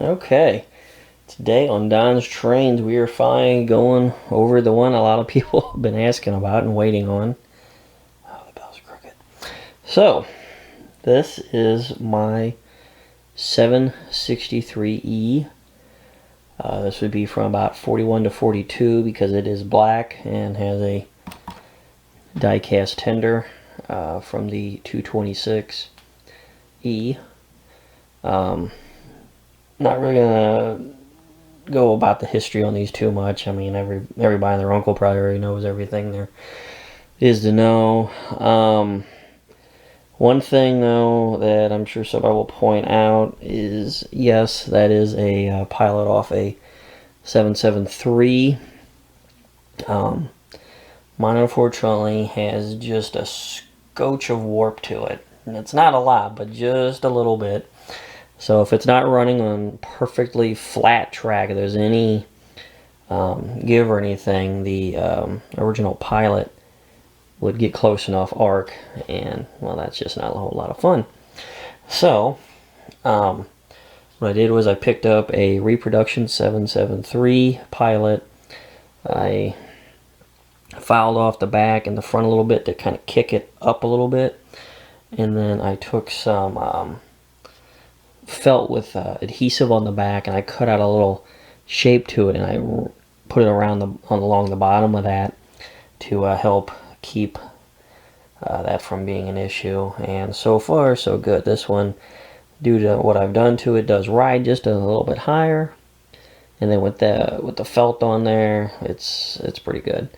Okay, today on Don's Trains we are finally going over the one a lot of people have been asking about and waiting on. Oh, the bell's crooked. So, this is my 763E. This would be from about 41 to 42 because it is black and has a die-cast tender from the 226E. Not really gonna go about the history on these too much. I mean, everybody and their uncle probably already knows everything there is to know. One thing though that I'm sure somebody will point out is, yes, that is a pilot off a 773. Mine unfortunately has just a scotch of warp to it, and it's not a lot, but just a little bit. So if it's not running on perfectly flat track, if there's any give or anything, the original pilot would get close enough arc, and well, that's just not a whole lot of fun. So what I did was I picked up a reproduction 773 pilot. I filed off the back and the front a little bit to kind of kick it up a little bit, and then I took some felt with adhesive on the back, and I cut out a little shape to it, and I put it around along the bottom of that to help keep that from being an issue. And so far so good. This one, due to what I've done to it, does ride just a little bit higher, and then with the felt on there, it's pretty good.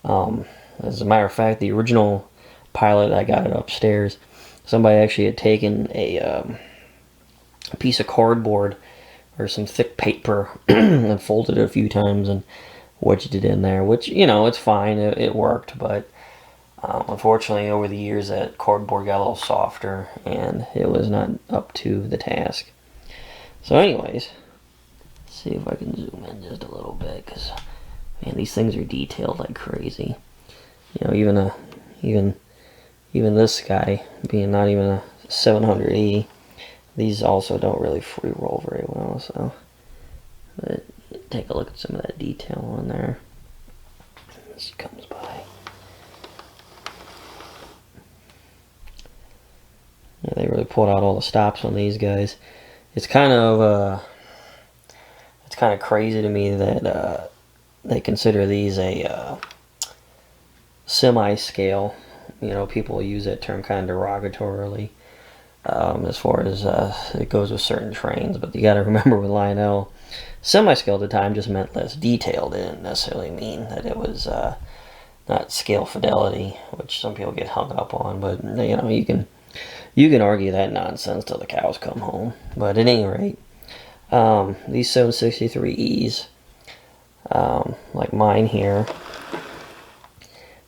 As a matter of fact, the original pilot, I got it upstairs, somebody actually had taken a piece of cardboard or some thick paper and folded it a few times and wedged it in there, which, you know, it's fine, it worked, but unfortunately over the years that cardboard got a little softer and it was not up to the task. So anyways, let's see if I can zoom in just a little bit, because man, these things are detailed like crazy. You know, even this guy being not even a 700E, these also don't really free roll very well, so but take a look at some of that detail on there. This comes by. Yeah, they really pulled out all the stops on these guys. It's kind of crazy to me that they consider these a semi-scale. You know, people use that term kind of derogatorily. As far as it goes with certain trains, but you got to remember with Lionel, semi-scale at the time just meant less detailed. It didn't necessarily mean that it was not scale fidelity, which some people get hung up on. But you know, you can argue that nonsense till the cows come home. But at any rate, these 763Es, like mine here,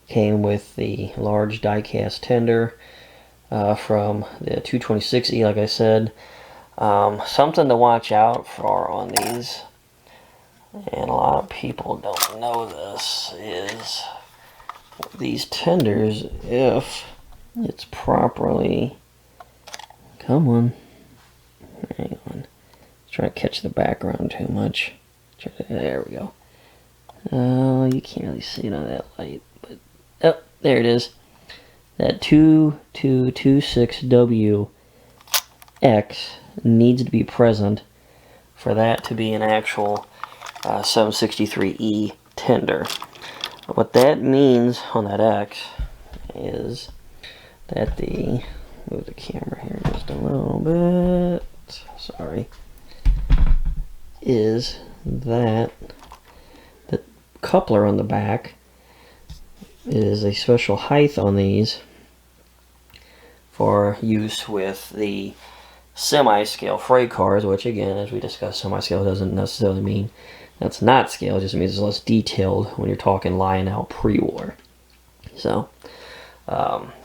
came with the large die-cast tender. From the 226E, like I said. Something to watch out for on these, and a lot of people don't know this, is these tenders, if it's properly, come on, hang on, let's try to catch the background too much, there we go. You can't really see it on that light, but, oh, there it is. That 2226WX needs to be present for that to be an actual 763E tender. What that means on that X is that move the camera here just a little bit, sorry, is that the coupler on the back is a special height on these for use with the semi-scale freight cars, which again, as we discussed, semi-scale doesn't necessarily mean that's not scale, it just means it's less detailed when you're talking Lionel pre-war. So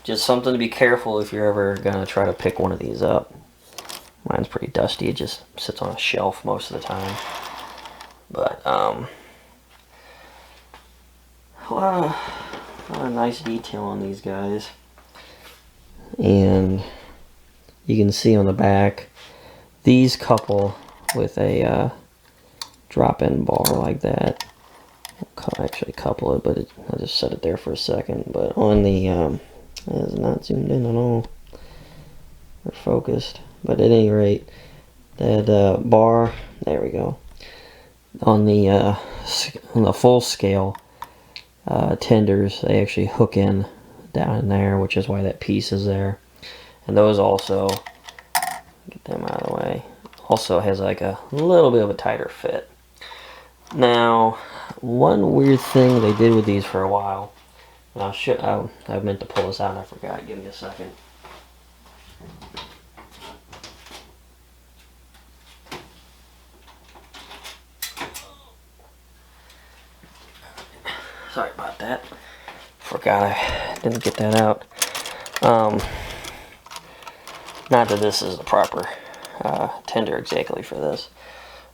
just something to be careful if you're ever gonna try to pick one of these up. Mine's pretty dusty, it just sits on a shelf most of the time, but a lot of nice detail on these guys. And you can see on the back, these couple with a drop-in bar like that. I'll actually couple it, but I'll just set it there for a second. But on the, it's not zoomed in at all or focused. But at any rate, that bar, there we go. On the full scale tenders, they actually hook in down in there, which is why that piece is there. And those also, get them out of the way, also has like a little bit of a tighter fit. Now, one weird thing they did with these for a while, and I meant to pull this out and I forgot. Give me a second. Sorry about that. Forgot I didn't get that out. Not that this is the proper tender exactly for this.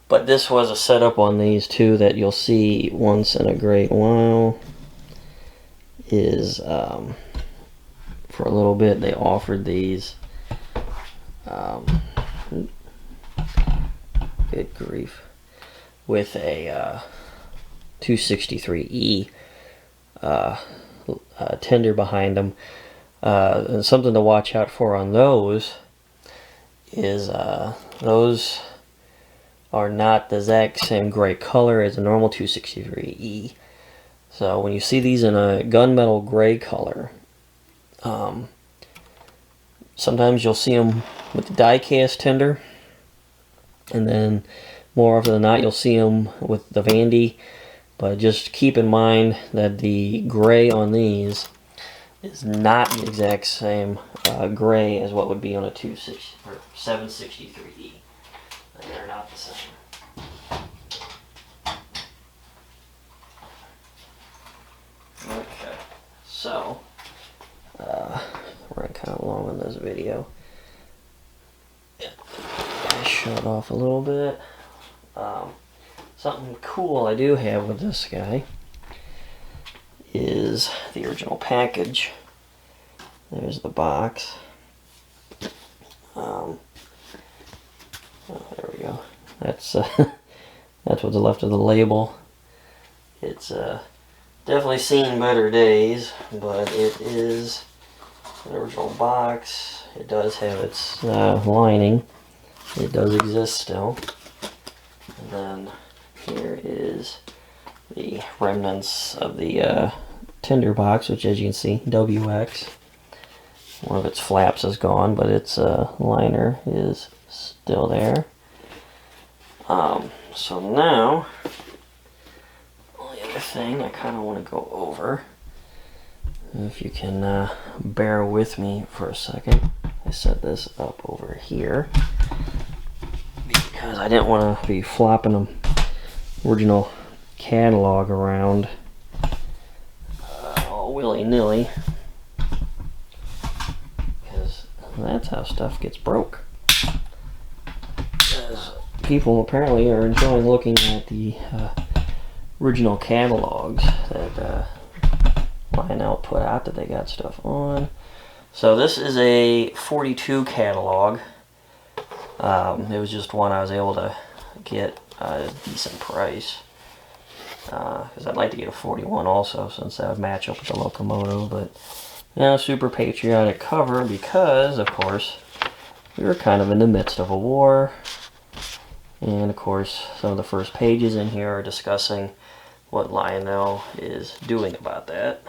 But this was a setup on these two that you'll see once in a great while. Is for a little bit they offered these. Good grief! With a 263E tender behind them. And something to watch out for on those is those are not the exact same gray color as a normal 263E. So when you see these in a gunmetal gray color, sometimes you'll see them with the die-cast tender, and then more often than not you'll see them with the Vandy. But just keep in mind that the gray on these is not the exact same gray as what would be on a 763E. They're not the same. Okay, so we're running kind of long on this video. Shut it off a little bit. Something cool I do have with this guy is the original package. There's the box. Oh, there we go. That's that's what's left of the label. It's definitely seen better days, but it is an original box. It does have its lining. It does exist still. And then here is the remnants of the tinder box, which, as you can see, WX. One of its flaps is gone, but its liner is still there. So now, the other thing I kind of want to go over, if you can bear with me for a second. I set this up over here because I didn't want to be flopping them original catalog around all willy-nilly, because that's how stuff gets broke. Because people apparently are enjoying looking at the original catalogs that Lionel put out that they got stuff on. So this is a 42 catalog. It was just one I was able to get a decent price, because I'd like to get a 41 also, since that would match up with the Locomotive. But super patriotic cover, because of course we were kind of in the midst of a war, and of course some of the first pages in here are discussing what Lionel is doing about that.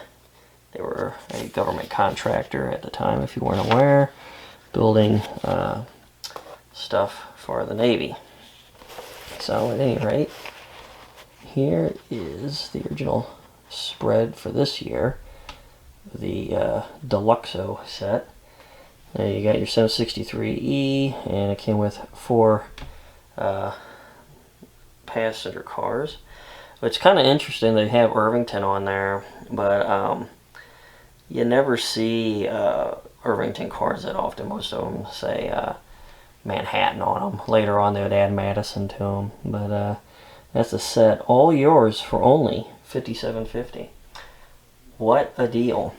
They were a government contractor at the time, if you weren't aware, building stuff for the Navy. So at any rate, here is the original spread for this year, the Deluxo set. Now you got your 763E, and it came with 4 passenger cars. It's kind of interesting they have Irvington on there, but you never see Irvington cars that often. Most of them say Manhattan on them. Later on they would add Madison to them, but that's a set, all yours for only $57.50. What a deal.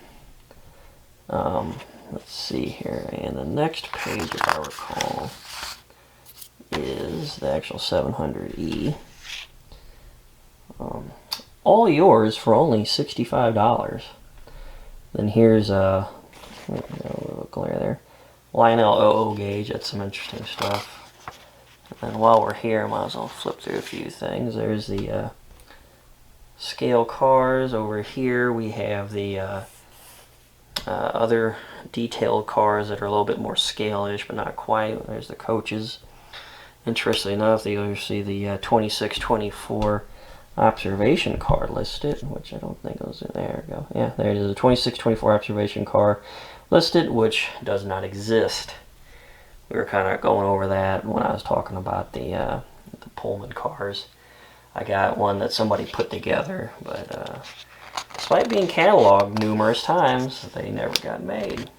Let's see here, and the next page, if I recall, is the actual 700E. All yours for only $65. Then here's a little glare there. Lionel 00 gauge. That's some interesting stuff. And then while we're here, I might as well flip through a few things. There's the scale cars. Over here we have the other detailed cars that are a little bit more scale-ish, but not quite. There's the coaches. Interestingly enough, you see the 2624 observation car listed, which I don't think was in there. We go. Yeah, there it is. A 2624 observation car listed, which does not exist. We were kind of going over that when I was talking about the Pullman cars. I got one that somebody put together, but despite being cataloged numerous times, they never got made.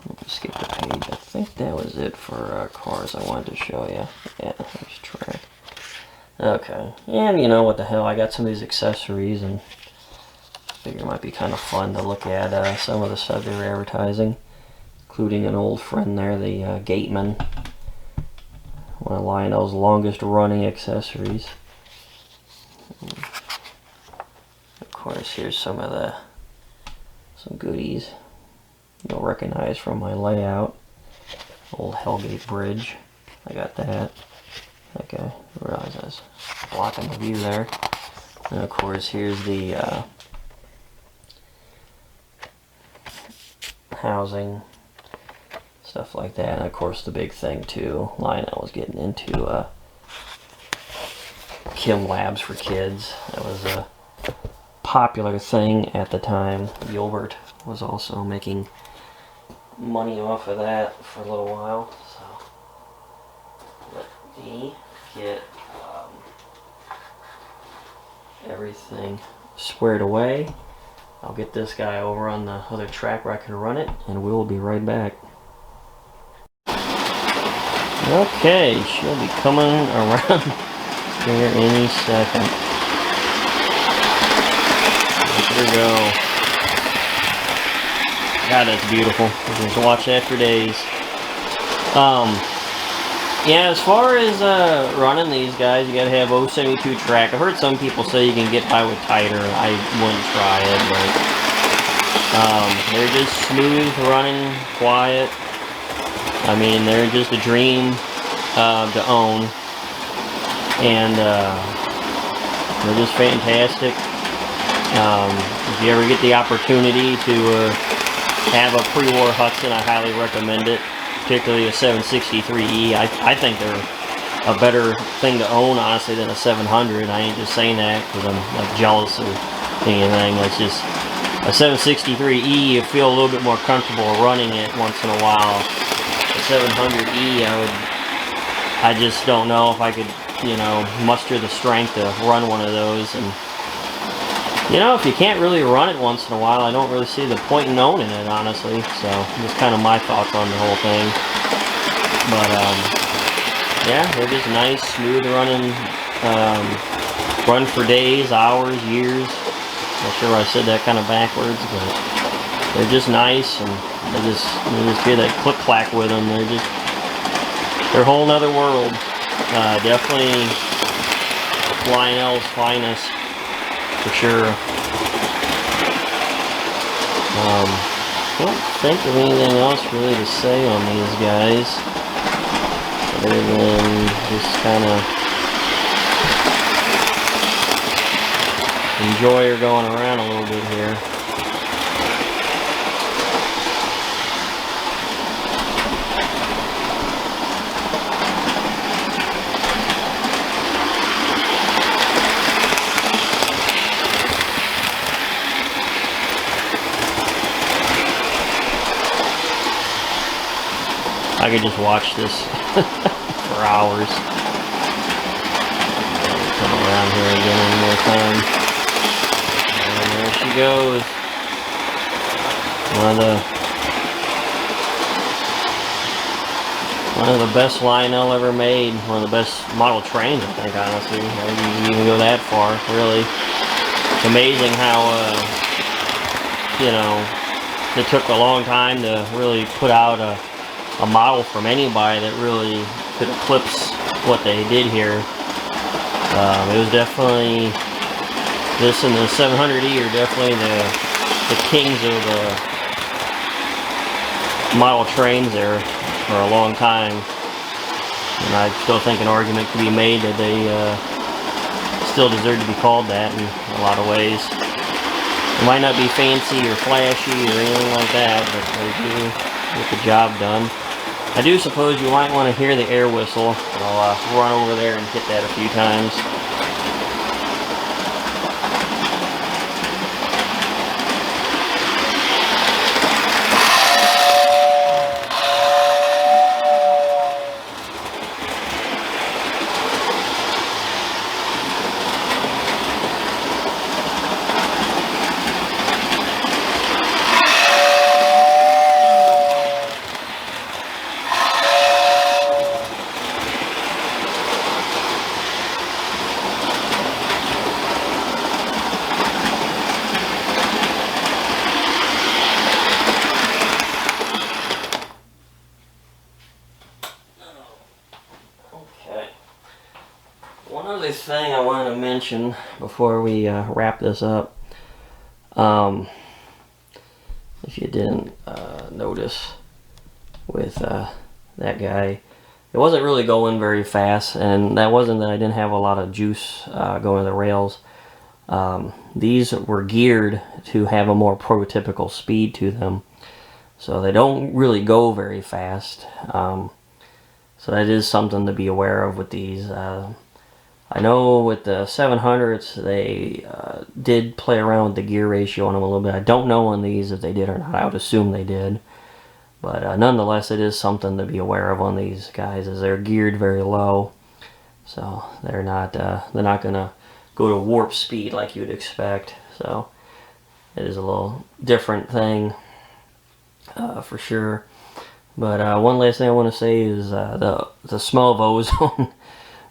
Let's skip the page. I think that was it for cars I wanted to show you. Yeah, there's track. Okay, and you know what the hell, I got some of these accessories, and I figure it might be kind of fun to look at some of the stuff they were advertising, including an old friend there, the Gateman, one of Lionel's longest running accessories. Of course, here's some goodies you'll recognize from my layout. Old Hellgate Bridge, I got that. Okay, I realize I was blocking the view there. And of course, here's the housing, stuff like that. And of course, the big thing too, Lionel was getting into Kim Labs for kids. That was a popular thing at the time. Gilbert was also making money off of that for a little while. So let me get everything squared away. I'll get this guy over on the other track where I can run it, and we'll be right back. Okay, she'll be coming around here any second. Let her go. God, that's beautiful. We just watch that for days. Yeah, as far as running these guys, you gotta have 072 track. I've heard some people say you can get by with tighter. I wouldn't try it, but they're just smooth running, quiet. I mean, they're just a dream to own, and they're just fantastic. If you ever get the opportunity to have a Prewar Hudson, I highly recommend it. Particularly a 763E. I think they're a better thing to own, honestly, than a 700. I ain't just saying that because I'm like jealous or anything. It's just a 763E, you feel a little bit more comfortable running it once in a while. A 700E, I just don't know if I could, you know, muster the strength to run one of those. And you know, if you can't really run it once in a while, I don't really see the point in owning it, honestly. So, just kind of my thoughts on the whole thing. But, yeah, they're just nice, smooth running, run for days, hours, years. Not sure I said that kind of backwards, but they're just nice, and you just hear that click-clack with them. They're a whole nother world. Definitely Lionel's finest. For sure. Don't think of anything else really to say on these guys, other than just kind of enjoy her going around a little bit here. I could just watch this for hours. Come around here again one more time. And there she goes. One of the best Lionel ever made. One of the best model trains, I think, honestly. Maybe you can even go that far, really. It's amazing how, you know, it took a long time to really put out a model from anybody that really could eclipse what they did here. It was definitely, this and the 700E are definitely the kings of model trains there for a long time. And I still think an argument could be made that they still deserve to be called that in a lot of ways. It might not be fancy or flashy or anything like that, but they do get the job done. I do suppose you might want to hear the air whistle. I'll run over there and hit that a few times. One other thing I wanted to mention before we wrap this up, if you didn't notice with that guy, it wasn't really going very fast, and that wasn't that I didn't have a lot of juice going to the rails. These were geared to have a more prototypical speed to them, so they don't really go very fast. So that is something to be aware of with these. I know with the 700s they did play around with the gear ratio on them a little bit. I don't know on these if they did or not. I would assume they did, but nonetheless, it is something to be aware of on these guys, as they're geared very low, so they're not gonna go to warp speed like you'd expect. So it is a little different thing for sure. But one last thing I want to say is the smell of ozone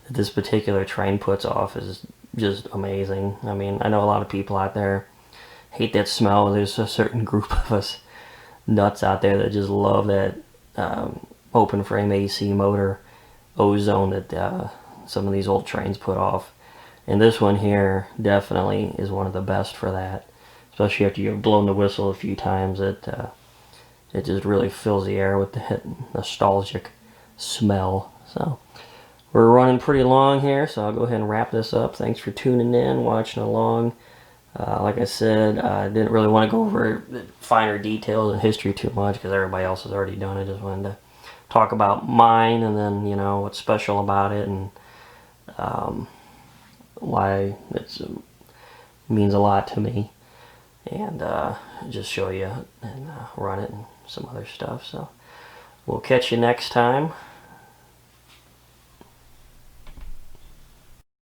that this particular train puts off is just amazing. I mean, I know a lot of people out there hate that smell. There's a certain group of us nuts out there that just love that open frame AC motor ozone that some of these old trains put off. And this one here definitely is one of the best for that, especially after you've blown the whistle a few times. It just really fills the air with the nostalgic smell. So we're running pretty long here, so I'll go ahead and wrap this up. Thanks for tuning in, watching along. Like I said, I didn't really want to go over the finer details and history too much because everybody else has already done it. I just wanted to talk about mine, and then, you know, what's special about it, and why it means a lot to me, and just show you and run it and some other stuff. So we'll catch you next time.